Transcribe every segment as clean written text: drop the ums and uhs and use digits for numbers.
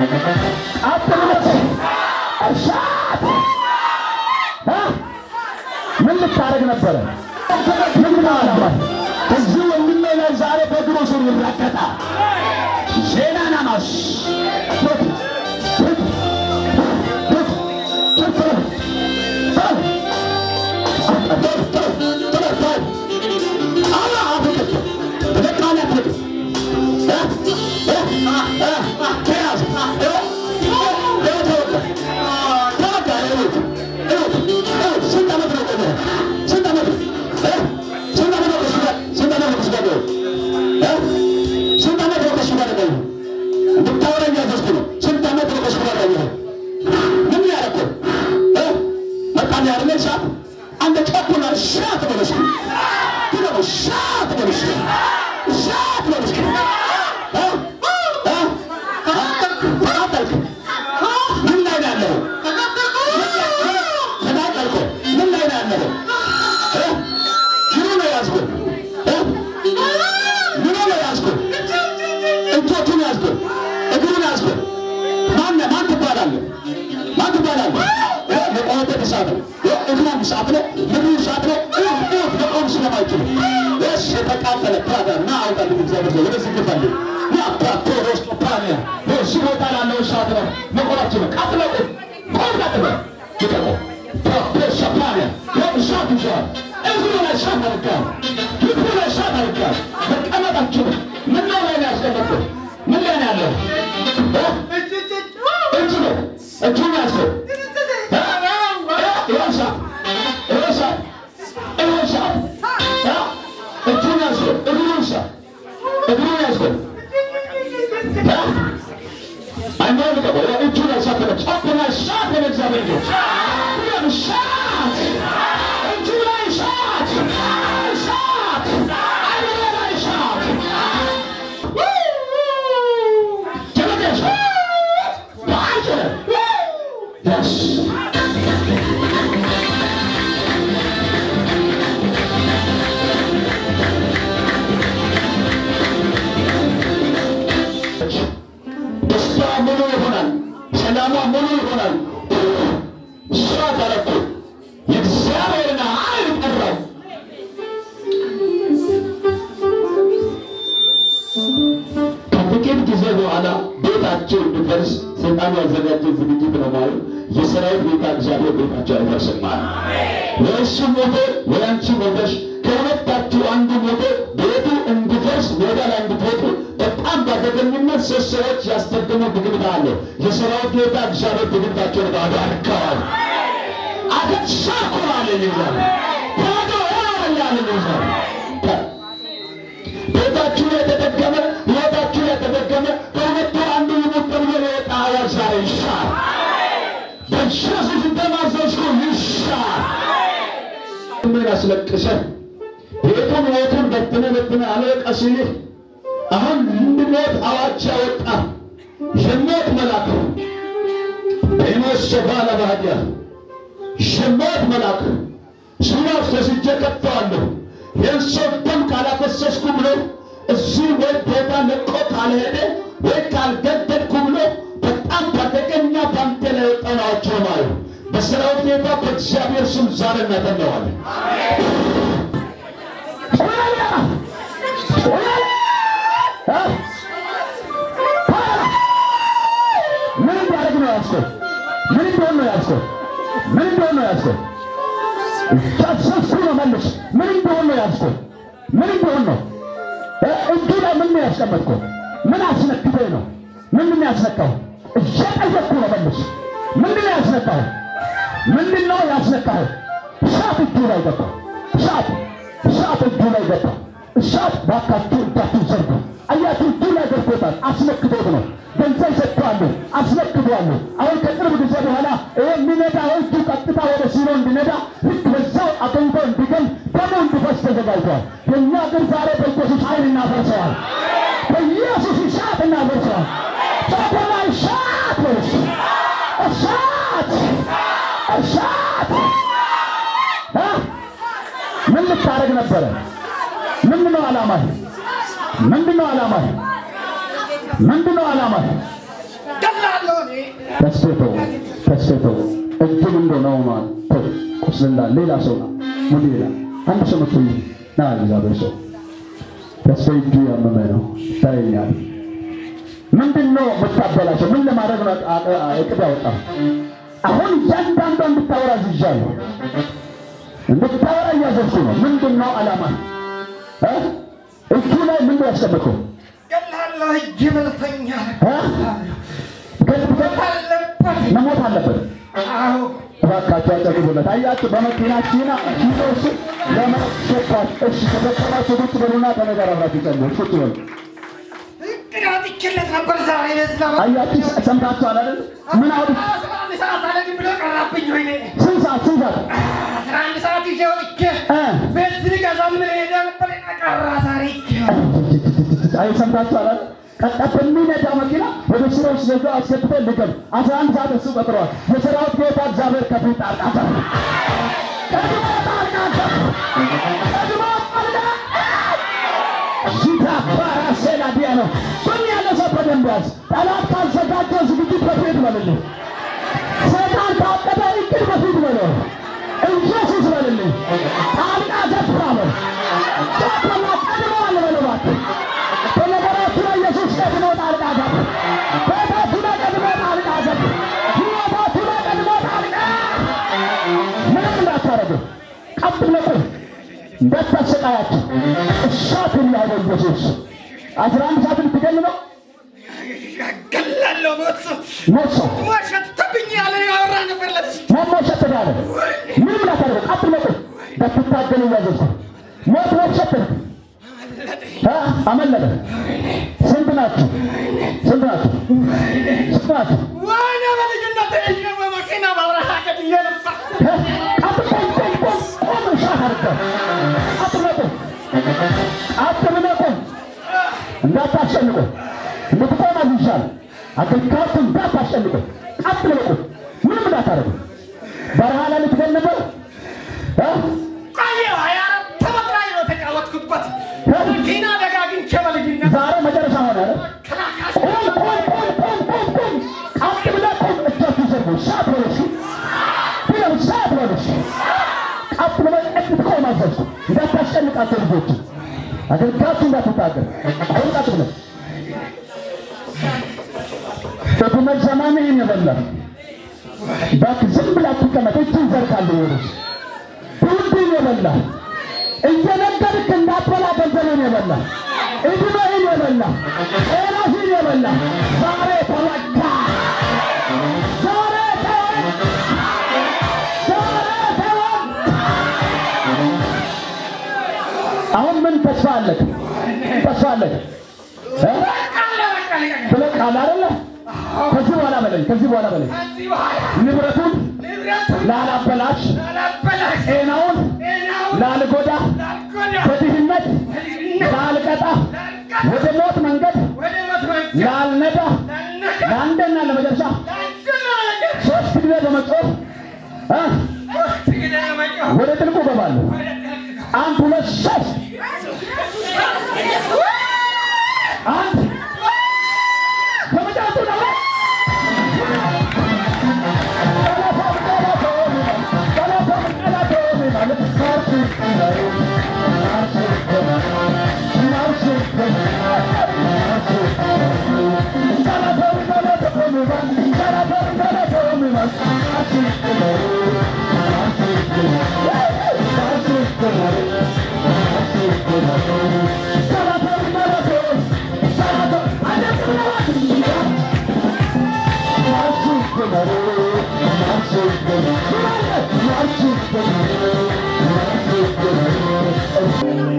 አጥብለሽ እሳት ምን ልታረግ ነበረ? ምን ዓላማ? እዚህ ወንድሜ ላይ ዛሬ በእግሩ ስር ይራገጣል። ዜናና ማስ ምን ልታረግ ነበረ? ምንድነው ዓላማህ? ምንድነው ዓላማህ? ምንድነው ዓላማህ? ተስፌቶ እጁን እንደሆነው ነው ቁስልና ሌላ ሰው ነው ምን ይላል? አንድ ሰው መጥቶ ና እግዚአብሔር ሰው ተስፋ እጁ ያመመ ነው ታየኛል። ምንድነው የምታበላቸው? ምን ለማድረግ ነው እቅድ ያወጣው? አሁን እያንዳንዷ እንድታወራ ዝዣለሁ፣ እንድታወራ እያዘዝኩ ነው። ምንድነው ዓላማ? እጁ ላይ ምንድነው ያስቀመጥከው? ገላለሁ እጅ በልተኛል። መሞት አለበት። አዎ እባካችሁ አጨብጭቡለት። አያችሁ በመኪናችን ሲወስ ለማስገባት እሺ፣ ከተቀራችሁ ቁጭ በሉና ከነገር አብራችሁ ጸልዩ። ቁጭ በሉ። ቅዳት ይችላል ነበር ዛሬ ለዛ አያችሁ ሰምታችኋል አይደል? ምን አውጥ ሰዓት አለ ብሎ ቀራብኝ ወይ ነኝ። ስንት ሰዓት 11 ሰዓት ይዤ ወጥቼ ቤት ልገዛ ምን ሄደ ነበር ቀራ ዛሬ። አይ ሰምታችኋል አይደል? ቀጣት በሚነዳ መኪና ወደ ስራው ዘጋ አስከትቶ ልገል 11 ሰዓት እሱ ቀጥሯል። የሰራዊት ጌታ እግዚአብሔር ከፊት አጣጣ ነው ምን ያለ ሰው በደንብ ያዝ። ጠላት ካልዘጋጀ ዝግጅት በፊት በልልኝ። ሰይጣን ካቀደ እቅድ በፊት በለው። ኢየሱስ በልልኝ። ጣልቃ ገባ በል። ጫፈላ ቀድመዋል በለው እባክህ። በነገራችሁ ላይ ኢየሱስ ቀድሞ ጣልቃ ገባ። ቤታችሁ ላይ ቀድሞ ጣልቃ ገባ። ሕይወታችሁ ላይ ቀድሞ ጣልቃ ምንም እንዳታረጉ ቀጥ ብለቁ እንዳታሰቃያችሁ እሳት የሚያበው ኢየሱስ 11 ሰዓት ልትገል ነው። ገላለሁ ሞት ሸተብኝ ያለ ያወራ ነበር ለዚህ ሞት ሸተዳለ ምን ብላታረቁ ቀጥ ብለቁ እንዳትታገሉ እያዘዝኩ ሞት ሸተት አመለጠ። ስንት ናችሁ? ዋና በልጅነት በመኪና ማብራት አቀድዬ ነበር። እንዳታሸንቁ እንድትቆም አዝዣለሁ። አገልጋዮች እንዳታሸንቁ ቀጥ ብለቁ ምንም እንዳታረጉ። በረሃ ላይ ልትገል ነበር። ቆየሁ 24 ዓመት ላይ ነው ተጫወትኩበት። መኪና ደጋግንቼ በልጅነት ዛሬ መጨረሻ ሆነ አይደል? ቀጥ ብለህ ቁም። እጃችሁ ዘርጉ። ሰዓት በለሽ ብለው ሰዓት በለሽ ቀጥ ብለህ እንድትቆም አዘዝኩ። እንዳታሸንቃቸው ልጆቹ አገልጋዮች እንዳትታገል አሁን ቀጥ ብለህ በትምህርት ዘመንህን የበላህ እባክህ ዝም ብለህ አትቀመጥ። እጅን ዘርጋለሁ ወደስ ትውልድህን የበላህ እየነገርክ እንዳትበላ ገንዘብህን የበላህ ዕድሜህን የበላህ ጤናህን የበላህ ዛሬ ተወጋ። አሁን ምን ተስፋ አለህ? ትለቃለህ አይደለ? ከዚህ በኋላ በለኝ ንብረቱን ላላበላሽ ጤናውን ላልጎዳ በድህነት ላልቀጣ ወደ ሞት መንገድ ላልነዳ ለአንዴና ለመጨረሻ 3 ጊዜ በመጮህ ወደ ጥልቁ እገባለሁ። 1 2 3 1 ከመጫቱ ነው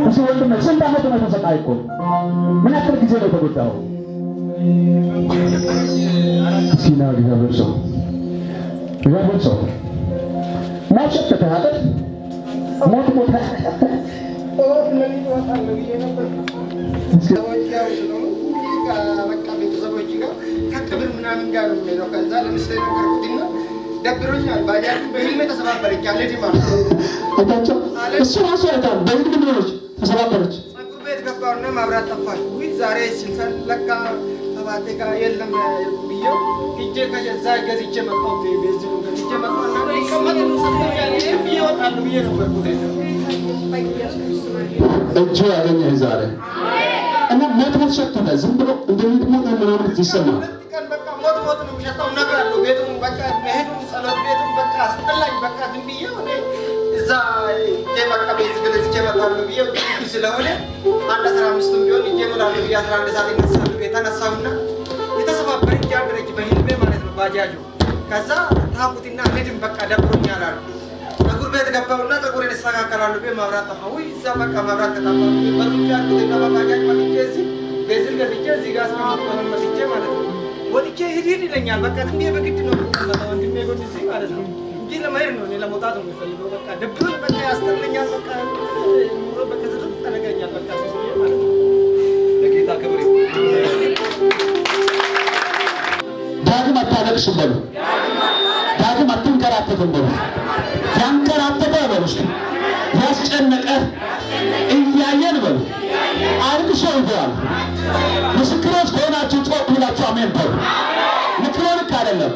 እሱ ወንድም ስንት ዓመት ነው ተሰቃይቆ? ምን ያክል ጊዜ ነው የተጎዳው? ሲና እግዚአብሔር ሰው ሞት ሸተተህ አይደል? ሞት ቤተሰቦች ጋር ከቅብር ምናምን ጋር ነው የሚለው። ከዛ ለምሳሌ ነገርኩትና ደብሮኛል። ባጃጅ በህልሜ ተሰባበረች አለ ዲማ አታቸው እሱ ራሱ ያውቃል። በህልም ምንሆነች ተሰባበረች። ፀጉር ቤት ገባሁና ማብራት ጠፋች። ዛሬ ሲልሰን ለካ ተባቴ ጋር የለም ብዬ ብዬው እጄ ከዛ ገዝቼ መጣሁ። ቤንዚኑ ገዝቼ መጣሁ እና ይቀመጥ ብዬ እወጣለሁ ብዬ ነበርኩት። እጁ ያገኘህ ዛሬ እና ሞት ሸተተ። ዝም ብሎ እንደሚሞት ምናምን ይሰማል። ቀን በቃ ሞት ነው የሚሸተው ነገር አለው። ቤቱን በቃ መሄዱን ጸሎት ቤቱን በቃ አስጠላኝ። በቃ ዝም ብዬ እዛ በቃ ቤት ገዝቼ እመጣለሁ ብዬ ስለሆነ 1:15 ቢሆን እጄ እመጣለሁ ብዬ 11 ሰዓት ይነሳሉ። የተነሳሁና የተሰባበረ እጅ አደረጅ በህልሜ ማለት ነው ባጃጁ። ከዛ ታኩትና ሄድን በቃ ደብሮኛል አሉ። ፀጉር ቤት ገባሁና ፀጉሬን እስተካከላለሁ ብዬ መብራት ጠፋ። ውይ እዛ በቃ መብራት ከጠፋ በሩጫ ያልኩትና በባጃጅ መጥቼ እዚህ ቤዝል ገዝቼ እዚህ ጋር እስከማትሆን መስቼ ማለት ነው ወጥቼ ሂድ ይለኛል። በቃ ዝም ብዬ በግድ ነው ወንድሜ ጎን እዚህ ማለት ነው እንጂ ለመሄድ ነው እኔ ለመውጣት ነው የምፈልገው። በቃ ደብሮኝ በቃ ያስጠላኛል። በቃ ኑሮ በቃ ዝም ታደርገኛል። በቃ ስለዚህ ማለት ነው ለጌታ ክብር ዳግም አታለቅስም በሉ። ዳግም አትንከራተትም በሉ። ያንከራተተ በሉ እስኪ ያስጨነቀ እያየን በሉ አልቅሶ ይገባል። ምስክሮች ከሆናችሁ ጮክ ብላችሁ አሜን በሉ። ምክሮ ልክ አይደለም።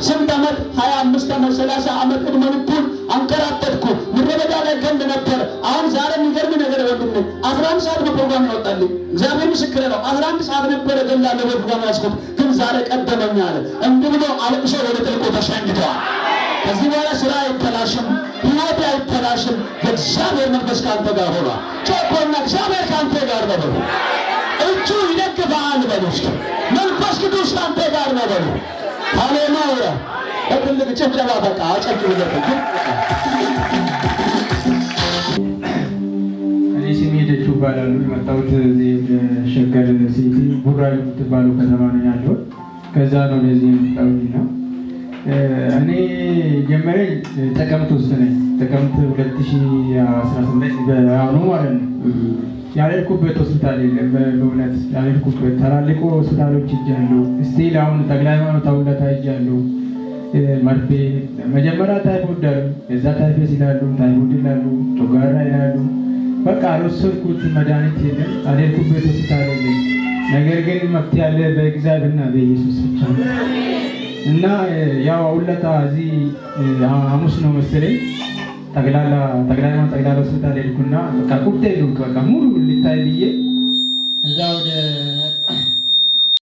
ስንት ዓመት 25 ዓመት 30 ዓመት ዕድሜ ልኩን አንከራተትኩ። ምድረ በዳ ላይ ገንድ ነበር። አሁን ዛሬ የሚገርም ነገር ወንድሜ 11 ሰዓት በፕሮግራም ያወጣልኝ እግዚአብሔር ምስክር ነው። 11 ሰዓት ነበረ ገንዳለሁ በፕሮግራም ያስኩት፣ ግን ዛሬ ቀደመኝ አለ። እንዲህ ብሎ አልቅሶ ወደ ጥልቁ ተሸኝተዋል። ከዚህ በኋላ ስራ አይበላሽም፣ ሕይወት አይበላሽም። የእግዚአብሔር መንፈስ ከአንተ ጋር ሆኗል። ጮኮና እግዚአብሔር ከአንተ ጋር ነው በሉ። እጁ ይደግፈሃል በሉ። መንፈስ ቅዱስ ከአንተ ጋር ነው በሉ። ሃሌሉያ! በትልቅ ጭብጨባ በቃ አጨብጭቡለት። እኔ ስሜ ደቹ እባላለሁ። የመጣሁት እዚህ ሸገር ሲቲ ቡራዩ የምትባለው ከተማ ነው ያለሁት። ከዛ ነው ለዚህ የመጣሁት ነው። እኔ ጀመረኝ ጥቅምት ውስጥ ነኝ። ጥቅምት 2018 በአሁኑ ማለት ነው። ያልሄድኩበት ሆስፒታል የለም። በእውነት ያልሄድኩበት ትላልቅ ሆስፒታሎች ሄጃለሁ። ስቲል አሁን ተክለ ሃይማኖት አውለታ ሄጃለሁ። መርፌ መጀመሪያ ታይፎይድ አሉ፣ እዛ ታይፎይድ ይላሉ፣ ታይፎይድ ይላሉ፣ ጨጓራ ይላሉ። በቃ አልወሰድኩት መድኃኒት የለም። ያልሄድኩበት ሆስፒታል የለም። ነገር ግን መፍትሄ ያለ በእግዚአብሔርና በኢየሱስ ብቻ ነው። እና ያው አውለታ እዚህ ሐሙስ ነው መሰለኝ ጠቅላላ ሆስፒታል ሄድኩና በቃ ቁጥቴ በቃ ሙሉ ሊታይ ብዬ እዛ ወደ